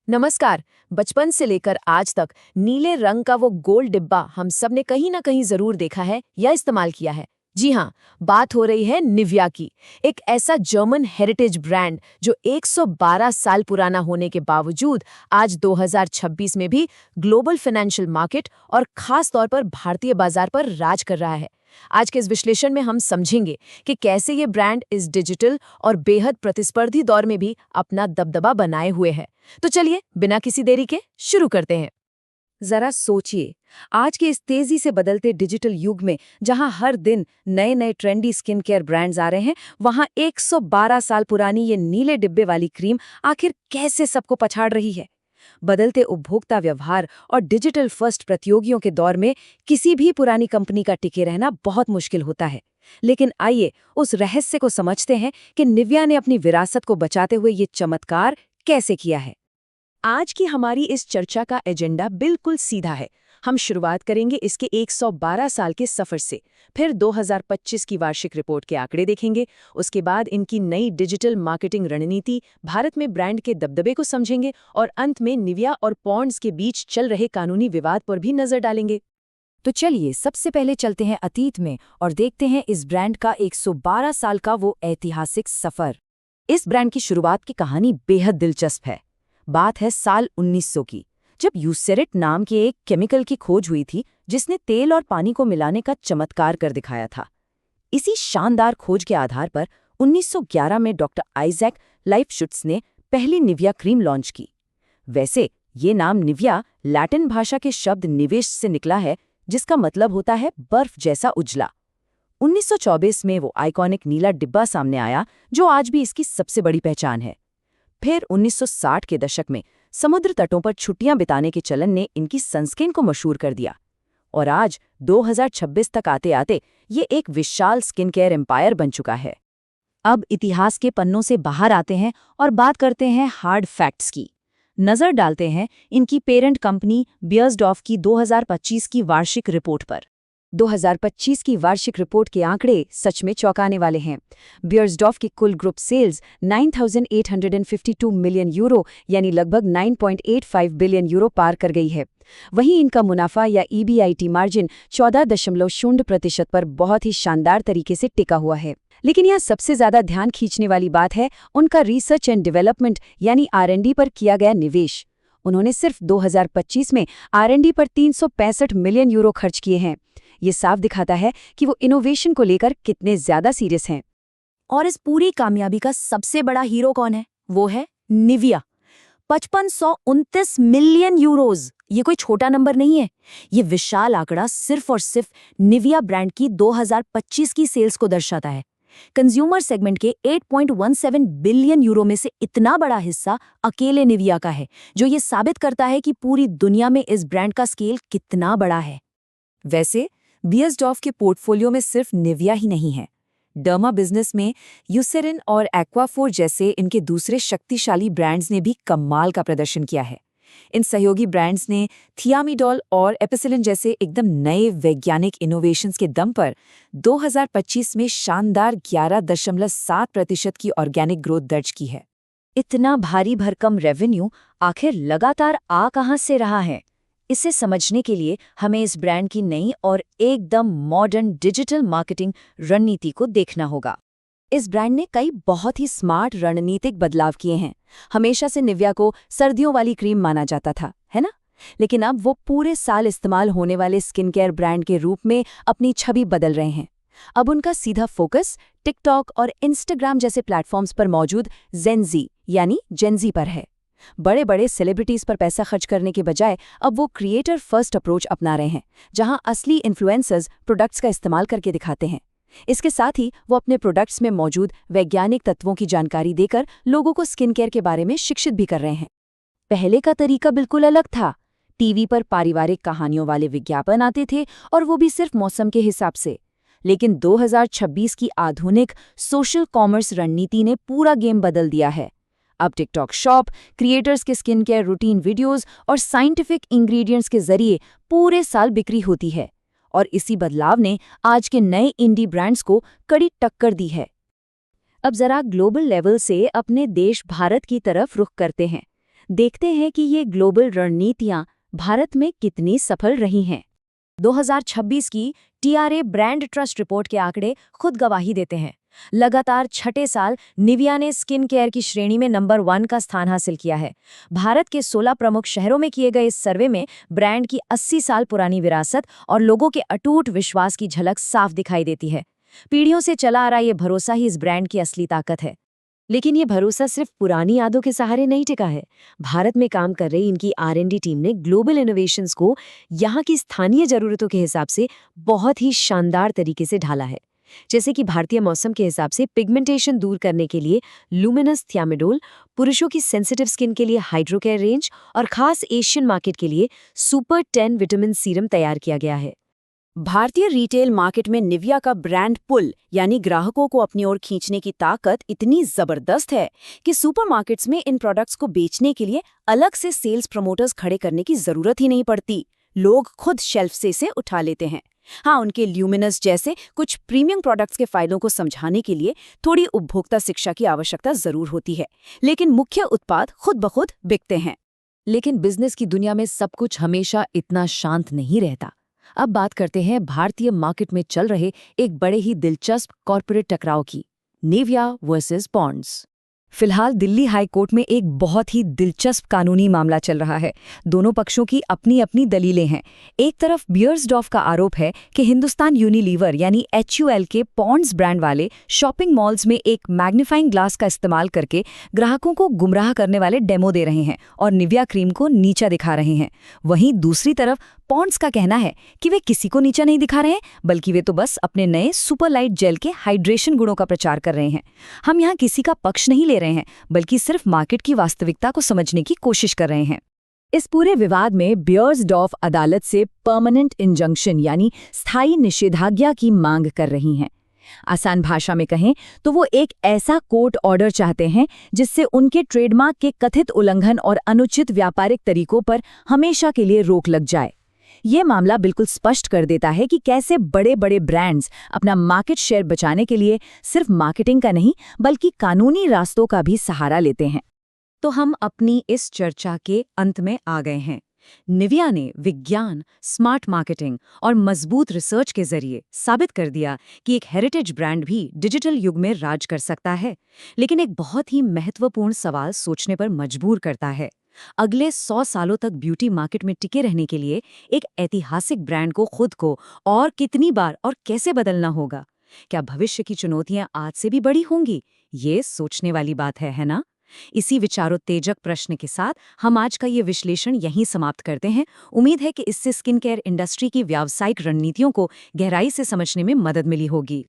नमस्कार। बचपन से लेकर आज तक नीले रंग का वो गोल डिब्बा हम सब ने कहीं ना कहीं जरूर देखा है या इस्तेमाल किया है। जी हाँ, बात हो रही है निविया की। एक ऐसा जर्मन हेरिटेज ब्रांड जो 112 साल पुराना होने के बावजूद आज 2026 में भी ग्लोबल फाइनेंशियल मार्केट और खास तौर पर भारतीय बाजार पर राज कर रहा है। आज के इस विश्लेषण में हम समझेंगे कि कैसे ये ब्रांड इस डिजिटल और बेहद प्रतिस्पर्धी दौर में भी अपना दबदबा बनाए हुए है। तो चलिए बिना किसी देरी के शुरू करते हैं। जरा सोचिए, आज के इस तेजी से बदलते डिजिटल युग में जहां हर दिन नए नए ट्रेंडी स्किन केयर ब्रांड्स आ रहे हैं, वहां 112 साल पुरानी ये नीले डिब्बे वाली क्रीम आखिर कैसे सबको पछाड़ रही है। बदलते उपभोक्ता व्यवहार और डिजिटल फर्स्ट प्रतियोगियों के दौर में किसी भी पुरानी कंपनी का टिके रहना बहुत मुश्किल होता है। लेकिन आइए उस रहस्य को समझते हैं कि निविया ने अपनी विरासत को बचाते हुए ये चमत्कार कैसे किया है। आज की हमारी इस चर्चा का एजेंडा बिल्कुल सीधा है। हम शुरुआत करेंगे इसके 112 साल के सफर से, फिर 2025 की वार्षिक रिपोर्ट के आंकड़े देखेंगे, उसके बाद इनकी नई डिजिटल मार्केटिंग रणनीति, भारत में ब्रांड के दबदबे को समझेंगे और अंत में निविया और पॉन्ड्स के बीच चल रहे कानूनी विवाद पर भी नजर डालेंगे। तो चलिए सबसे पहले चलते हैं अतीत में और देखते हैं इस ब्रांड का 112 साल का वो ऐतिहासिक सफर। इस ब्रांड की शुरुआत की कहानी बेहद दिलचस्प है। बात है साल 1900 की, जब यूसेरिट नाम के एक केमिकल की खोज हुई थी जिसने तेल और पानी को मिलाने का चमत्कार कर दिखाया था। इसी शानदार खोज के आधार पर 1911 में डॉक्टर आइजैक लाइफशुट्स ने पहली निविया क्रीम लॉन्च की। वैसे ये नाम निविया लैटिन भाषा के शब्द निवेश से निकला है, जिसका मतलब होता है बर्फ जैसा उजला। 1924 में वो आइकॉनिक नीला डिब्बा सामने आया जो आज भी इसकी सबसे बड़ी पहचान है। फिर 1960 के दशक में समुद्र तटों पर छुट्टियां बिताने के चलन ने इनकी सनस्क्रीन को मशहूर कर दिया। और आज 2026 तक आते आते ये एक विशाल स्किन केयर एम्पायर बन चुका है। अब इतिहास के पन्नों से बाहर आते हैं और बात करते हैं हार्ड फैक्ट्स की। नजर डालते हैं इनकी पेरेंट कंपनी बियर्सडॉर्फ की 2025 की वार्षिक रिपोर्ट पर। 2025 की वार्षिक रिपोर्ट के आंकड़े सच में चौंकाने वाले हैं। बियर्सडॉर्फ की कुल ग्रुप सेल्स 9,852 मिलियन यूरो यानी लगभग 9.85 बिलियन यूरो पार कर गई है। वहीं इनका मुनाफा या EBIT मार्जिन 14.0% पर बहुत ही शानदार तरीके से टिका हुआ है। लेकिन यहाँ सबसे ज्यादा ध्यान खींचने वाली बात है उनका रिसर्च एंड डेवलपमेंट यानी R&D पर किया गया निवेश। उन्होंने सिर्फ 2025 में R&D पर 365 मिलियन यूरो खर्च किए हैं। ये साफ दिखाता है कि वो इनोवेशन को लेकर कितने ज्यादा सीरियस हैं। और इस पूरी कामयाबी का सबसे बड़ा हीरो कौन है? वो है निविया। 5529 मिलियन यूरोज, ये कोई छोटा नंबर नहीं है। ये विशाल आंकड़ा सिर्फ और सिर्फ निविया ब्रांड की 2025 की सेल्स को दर्शाता है। कंज्यूमर सेगमेंट के 8.17 बिलियन यूरो में से इतना बड़ा हिस्सा अकेले निविया का है, जो ये साबित करता है कि पूरी दुनिया में इस ब्रांड का स्केल कितना बड़ा है। वैसे बियर्सडॉर्फ के पोर्टफोलियो में सिर्फ निविया ही नहीं है। डर्मा बिजनेस में यूसेरिन और एक्वाफोर जैसे इनके दूसरे शक्तिशाली ब्रांड्स ने भी कमाल का प्रदर्शन किया है। इन सहयोगी ब्रांड्स ने थियामीडोल और एपिसिलिन जैसे एकदम नए वैज्ञानिक इनोवेशंस के दम पर 2025 में शानदार 11.7% की ऑर्गेनिक ग्रोथ दर्ज की है। इतना भारी भरकम रेवेन्यू आखिर लगातार आ कहां से रहा है? इसे समझने के लिए हमें इस ब्रांड की नई और एकदम मॉडर्न डिजिटल मार्केटिंग रणनीति को देखना होगा। इस ब्रांड ने कई बहुत ही स्मार्ट रणनीतिक बदलाव किए हैं। हमेशा से निविया को सर्दियों वाली क्रीम माना जाता था, है ना? लेकिन अब वो पूरे साल इस्तेमाल होने वाले स्किन केयर ब्रांड के रूप में अपनी छवि बदल रहे हैं। अब उनका सीधा फोकस टिकटॉक और इंस्टाग्राम जैसे प्लेटफॉर्म्स पर मौजूद जेनजी यानी जेनजी पर है। बड़े बड़े सेलिब्रिटीज पर पैसा खर्च करने के बजाय अब वो क्रिएटर फर्स्ट अप्रोच अपना रहे हैं, जहां असली इन्फ्लुएंसर्स प्रोडक्ट्स का इस्तेमाल करके दिखाते हैं। इसके साथ ही वो अपने प्रोडक्ट्स में मौजूद वैज्ञानिक तत्वों की जानकारी देकर लोगों को स्किन केयर के बारे में शिक्षित भी कर रहे हैं। पहले का तरीका बिल्कुल अलग था। टीवी पर पारिवारिक कहानियों वाले विज्ञापन आते थे और वो भी सिर्फ मौसम के हिसाब से। लेकिन 2026 की आधुनिक सोशल कॉमर्स रणनीति ने पूरा गेम बदल दिया है। अब टिकटॉक शॉप, क्रिएटर्स के स्किन केयर रूटीन वीडियोस और साइंटिफिक इंग्रेडिएंट्स के जरिए पूरे साल बिक्री होती है। और इसी बदलाव ने आज के नए इंडी ब्रांड्स को कड़ी टक्कर दी है। अब जरा ग्लोबल लेवल से अपने देश भारत की तरफ रुख करते हैं। देखते हैं कि ये ग्लोबल रणनीतियां भारत में कितनी सफल रही हैं। 2026 की टीआरए ब्रांड ट्रस्ट रिपोर्ट के आंकड़े खुद गवाही देते हैं। लगातार छठे साल निविया ने स्किन केयर की श्रेणी में नंबर 1 का स्थान हासिल किया है। भारत के 16 प्रमुख शहरों में किए गए इस सर्वे में ब्रांड की 80 साल पुरानी विरासत और लोगों के अटूट विश्वास की झलक साफ दिखाई देती है। पीढ़ियों से चला आ रहा ये भरोसा ही इस ब्रांड की असली ताकत है। लेकिन ये भरोसा सिर्फ पुरानी यादों के सहारे नहीं टिका है। भारत में काम कर रही इनकी R&D टीम ने ग्लोबल इनोवेशंस को यहाँ की स्थानीय जरूरतों के हिसाब से बहुत ही शानदार तरीके से ढाला है। जैसे कि भारतीय मौसम के हिसाब से पिगमेंटेशन दूर करने के लिए लुमिनस थियामिडोल, पुरुषों की सेंसिटिव स्किन के लिए हाइड्रोकेयर रेंज और खास एशियन मार्केट के लिए सुपर 10 विटामिन सीरम तैयार किया गया है। भारतीय रिटेल मार्केट में निविया का ब्रांड पुल यानी ग्राहकों को अपनी ओर खींचने की ताकत इतनी जबरदस्त है कि सुपरमार्केट्स में इन प्रोडक्ट्स को बेचने के लिए अलग से सेल्स प्रमोटर्स खड़े करने की जरूरत ही नहीं पड़ती। लोग खुद शेल्फ से इसे उठा लेते हैं। हाँ, उनके ल्यूमिनस जैसे कुछ प्रीमियम प्रोडक्ट्स के फायदों को समझाने के लिए थोड़ी उपभोक्ता शिक्षा की आवश्यकता जरूर होती है, लेकिन मुख्य उत्पाद खुद ब खुद बिकते हैं। लेकिन बिजनेस की दुनिया में सब कुछ हमेशा इतना शांत नहीं रहता। अब बात करते हैं भारतीय मार्केट में चल रहे एक बड़े ही दिलचस्प कॉर्पोरेट टकराव की, निविया वर्सेस पॉन्ड्स। फिलहाल दिल्ली हाई कोर्ट में एक बहुत ही दिलचस्प कानूनी मामला चल रहा है। दोनों पक्षों की अपनी अपनी दलीलें हैं। एक तरफ बियर्सडॉर्फ का आरोप है कि हिंदुस्तान यूनिलीवर यानी HUL के पॉन्ड्स ब्रांड वाले शॉपिंग मॉल्स में एक मैग्नीफाइंग ग्लास का इस्तेमाल करके ग्राहकों को गुमराह करने वाले डेमो दे रहे हैं और निविया क्रीम को नीचा दिखा रहे हैं। वहीं दूसरी तरफ पॉन्ड्स का कहना है कि वे किसी को नीचा नहीं दिखा रहे हैं, बल्कि वे तो बस अपने नए सुपर लाइट जेल के हाइड्रेशन गुणों का प्रचार कर रहे हैं। हम यहाँ किसी का पक्ष नहीं ले रहे हैं, बल्कि सिर्फ मार्केट की वास्तविकता को समझने की कोशिश कर रहे हैं। इस पूरे विवाद में बियर्सडॉर्फ अदालत से परमानेंट इंजंक्शन यानी स्थायी निषेधाज्ञा की मांग कर रही हैं। आसान भाषा में कहें तो वो एक ऐसा कोर्ट ऑर्डर चाहते हैं जिससे उनके ट्रेडमार्क के कथित उल्लंघन और अनुचित व्यापारिक तरीकों पर हमेशा के लिए रोक लग जाए। ये मामला बिल्कुल स्पष्ट कर देता है कि कैसे बड़े बड़े ब्रांड्स अपना मार्केट शेयर बचाने के लिए सिर्फ मार्केटिंग का नहीं बल्कि कानूनी रास्तों का भी सहारा लेते हैं। तो हम अपनी इस चर्चा के अंत में आ गए हैं। निविया ने विज्ञान, स्मार्ट मार्केटिंग और मजबूत रिसर्च के जरिए साबित कर दिया कि एक हेरिटेज ब्रांड भी डिजिटल युग में राज कर सकता है। लेकिन एक बहुत ही महत्वपूर्ण सवाल सोचने पर मजबूर करता है। अगले 100 सालों तक ब्यूटी मार्केट में टिके रहने के लिए एक ऐतिहासिक ब्रांड को खुद को और कितनी बार और कैसे बदलना होगा? क्या भविष्य की चुनौतियां आज से भी बड़ी होंगी? ये सोचने वाली बात है ना? इसी विचारोत्तेजक प्रश्न के साथ हम आज का ये विश्लेषण यहीं समाप्त करते हैं। उम्मीद है कि इससे स्किन केयर इंडस्ट्री की व्यावसायिक रणनीतियों को गहराई से समझने में मदद मिली होगी।